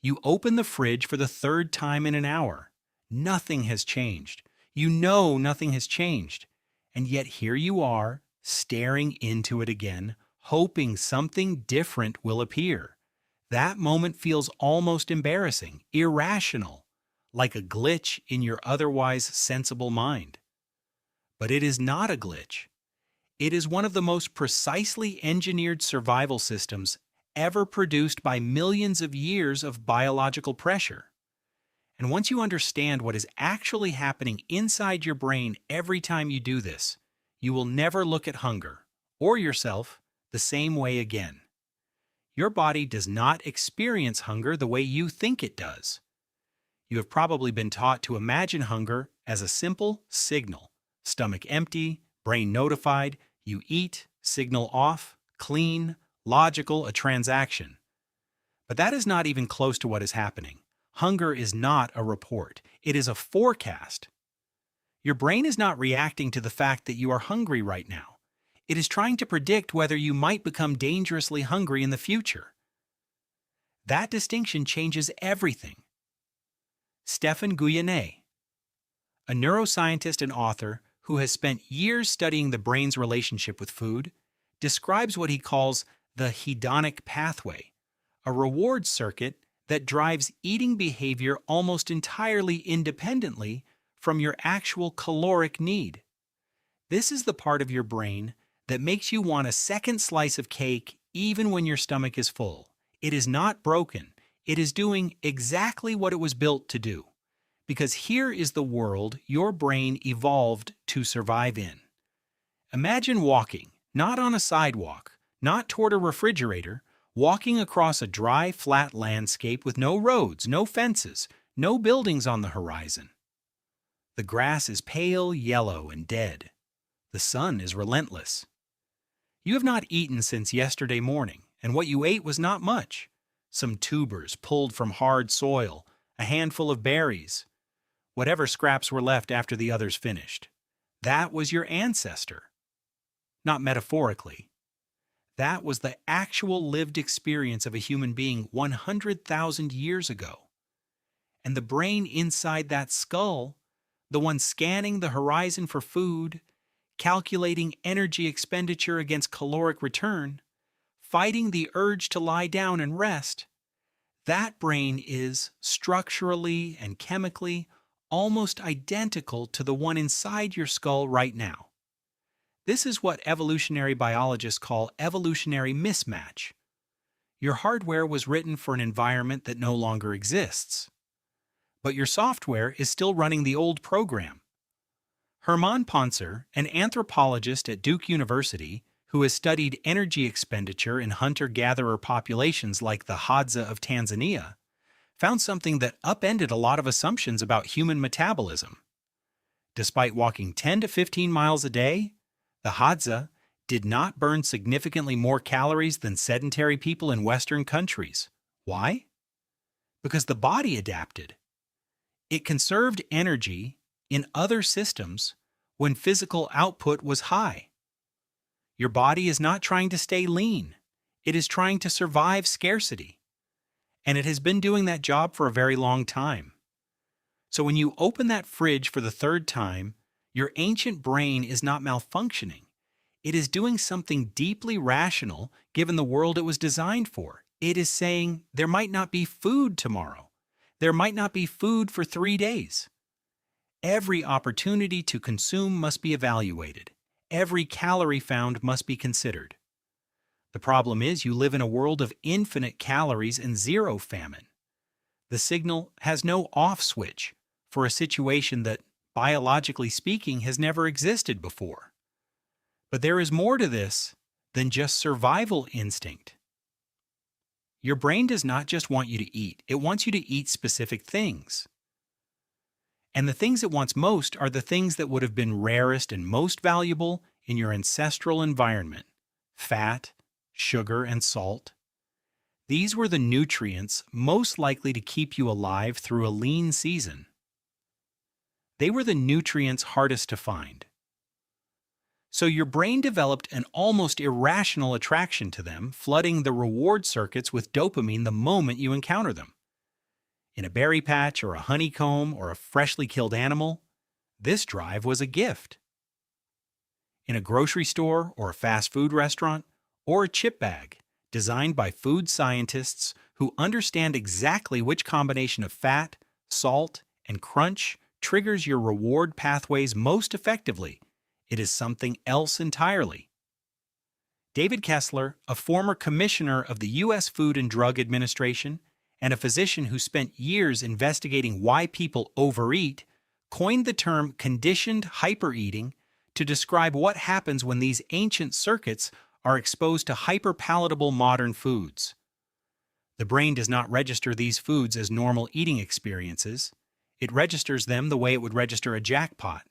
You open the fridge for the third time in an hour. Nothing has changed. You know nothing has changed. And yet here you are, staring into it again, hoping something different will appear. That moment feels almost embarrassing, irrational, like a glitch in your otherwise sensible mind. But it is not a glitch. It is one of the most precisely engineered survival systems ever produced by millions of years of biological pressure. And once you understand what is actually happening inside your brain every time you do this, you will never look at hunger, or yourself, the same way again. Your body does not experience hunger the way you think it does. You have probably been taught to imagine hunger as a simple signal: stomach empty, brain notified, you eat, signal off, clean, logical, a transaction. But that is not even close to what is happening. Hunger is not a report, it is a forecast. Your brain is not reacting to the fact that you are hungry right now. It is trying to predict whether you might become dangerously hungry in the future. That distinction changes everything. Stephen Guyenet, a neuroscientist and author who has spent years studying the brain's relationship with food, describes what he calls the hedonic pathway, a reward circuit that drives eating behavior almost entirely independently from your actual caloric need. This is the part of your brain that makes you want a second slice of cake even when your stomach is full. It is not broken. It is doing exactly what it was built to do. Because here is the world your brain evolved to survive in. Imagine walking, not on a sidewalk, not toward a refrigerator, walking across a dry, flat landscape with no roads, no fences, no buildings on the horizon. The grass is pale yellow and dead. The sun is relentless. You have not eaten since yesterday morning, and what you ate was not much. Some tubers pulled from hard soil, a handful of berries, whatever scraps were left after the others finished. That was your ancestor. Not metaphorically. That was the actual lived experience of a human being 100,000 years ago. And the brain inside that skull, the one scanning the horizon for food, calculating energy expenditure against caloric return, fighting the urge to lie down and rest, that brain is, structurally and chemically, almost identical to the one inside your skull right now. This is what evolutionary biologists call evolutionary mismatch. Your hardware was written for an environment that no longer exists, but your software is still running the old program. Hermann Ponzer, an anthropologist at Duke University who has studied energy expenditure in hunter-gatherer populations like the Hadza of Tanzania, found something that upended a lot of assumptions about human metabolism. Despite walking 10 to 15 miles a day, the Hadza did not burn significantly more calories than sedentary people in Western countries. Why? Because the body adapted. It conserved energy in other systems when physical output was high. Your body is not trying to stay lean. It is trying to survive scarcity. And it has been doing that job for a very long time. So when you open that fridge for the third time, your ancient brain is not malfunctioning. It is doing something deeply rational given the world it was designed for. It is saying there might not be food tomorrow. There might not be food for 3 days. Every opportunity to consume must be evaluated. Every calorie found must be considered. The problem is you live in a world of infinite calories and zero famine. The signal has no off switch for a situation that, biologically speaking, has never existed before. But there is more to this than just survival instinct. Your brain does not just want you to eat, it wants you to eat specific things. And the things it wants most are the things that would have been rarest and most valuable in your ancestral environment: fat, sugar, and salt. These were the nutrients most likely to keep you alive through a lean season. They were the nutrients hardest to find. So your brain developed an almost irrational attraction to them, flooding the reward circuits with dopamine the moment you encounter them. In a berry patch or a honeycomb or a freshly killed animal, this drive was a gift. In a grocery store or a fast food restaurant or a chip bag designed by food scientists who understand exactly which combination of fat, salt, and crunch triggers your reward pathways most effectively, it is something else entirely. David Kessler, a former commissioner of the U.S. Food and Drug Administration and a physician who spent years investigating why people overeat, coined the term conditioned hypereating to describe what happens when these ancient circuits are exposed to hyperpalatable modern foods. The brain does not register these foods as normal eating experiences. It registers them the way it would register a jackpot.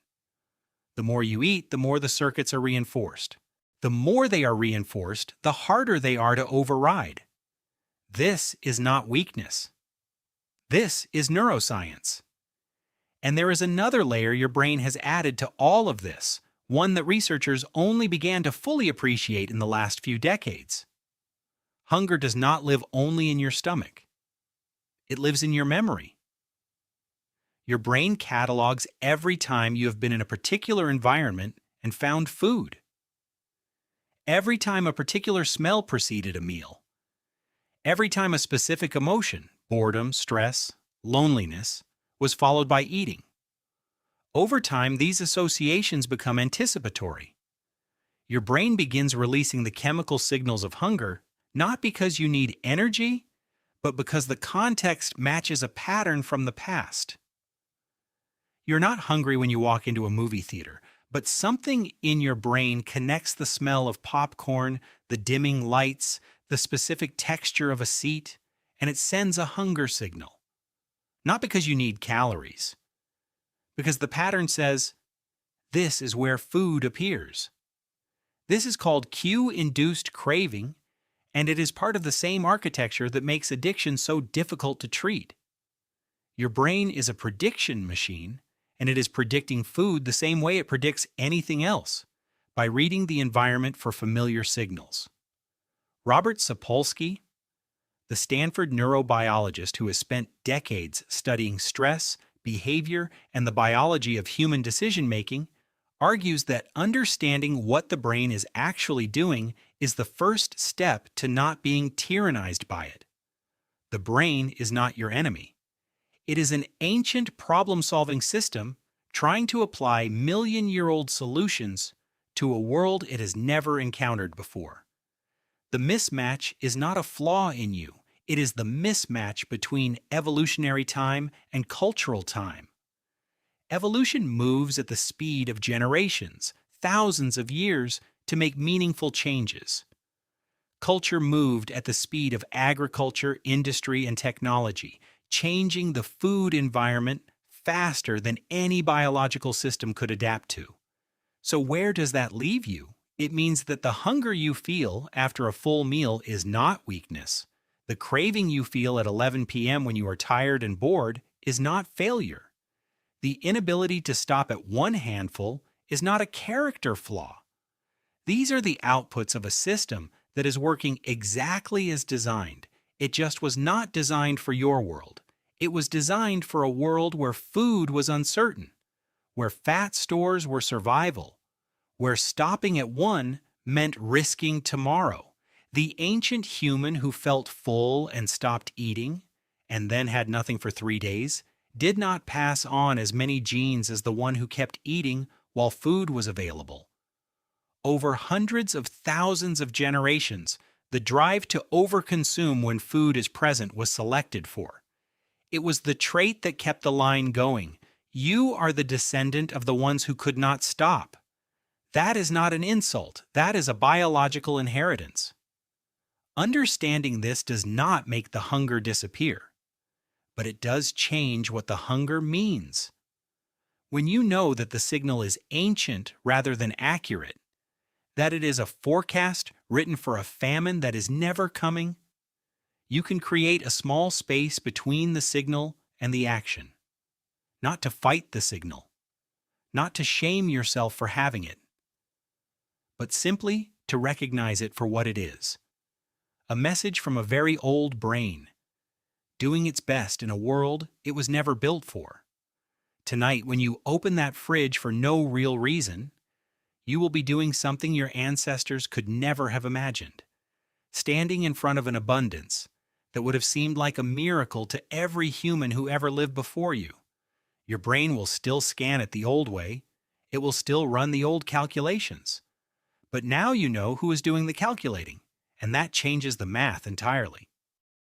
The more you eat, the more the circuits are reinforced. The more they are reinforced, the harder they are to override. This is not weakness. This is neuroscience. And there is another layer your brain has added to all of this, one that researchers only began to fully appreciate in the last few decades. Hunger does not live only in your stomach. It lives in your memory. Your brain catalogs every time you have been in a particular environment and found food. Every time a particular smell preceded a meal. Every time a specific emotion, boredom, stress, loneliness, was followed by eating. Over time, these associations become anticipatory. Your brain begins releasing the chemical signals of hunger, not because you need energy, but because the context matches a pattern from the past. You're not hungry when you walk into a movie theater, but something in your brain connects the smell of popcorn, the dimming lights, the specific texture of a seat, and it sends a hunger signal. Not because you need calories, because the pattern says, this is where food appears. This is called cue-induced craving, and it is part of the same architecture that makes addiction so difficult to treat. Your brain is a prediction machine, and it is predicting food the same way it predicts anything else, by reading the environment for familiar signals. Robert Sapolsky, the Stanford neurobiologist who has spent decades studying stress, behavior, and the biology of human decision-making, argues that understanding what the brain is actually doing is the first step to not being tyrannized by it. The brain is not your enemy. It is an ancient problem-solving system trying to apply million-year-old solutions to a world it has never encountered before. The mismatch is not a flaw in you. It is the mismatch between evolutionary time and cultural time. Evolution moves at the speed of generations, thousands of years, to make meaningful changes. Culture moved at the speed of agriculture, industry, and technology, changing the food environment faster than any biological system could adapt to. So where does that leave you? It means that the hunger you feel after a full meal is not weakness. The craving you feel at 11 p.m. when you are tired and bored is not failure. The inability to stop at one handful is not a character flaw. These are the outputs of a system that is working exactly as designed. It just was not designed for your world. It was designed for a world where food was uncertain, where fat stores were survival, where stopping at one meant risking tomorrow. The ancient human who felt full and stopped eating, and then had nothing for 3 days, did not pass on as many genes as the one who kept eating while food was available. Over hundreds of thousands of generations, the drive to overconsume when food is present was selected for. It was the trait that kept the line going. You are the descendant of the ones who could not stop. That is not an insult. That is a biological inheritance. Understanding this does not make the hunger disappear, but it does change what the hunger means. When you know that the signal is ancient rather than accurate, that it is a forecast written for a famine that is never coming, you can create a small space between the signal and the action. Not to fight the signal, not to shame yourself for having it, but simply to recognize it for what it is. A message from a very old brain. doing its best in a world it was never built for. Tonight, when you open that fridge for no real reason, you will be doing something your ancestors could never have imagined. Standing in front of an abundance that would have seemed like a miracle to every human who ever lived before you. Your brain will still scan it the old way. It will still run the old calculations. But now you know who is doing the calculating, and that changes the math entirely.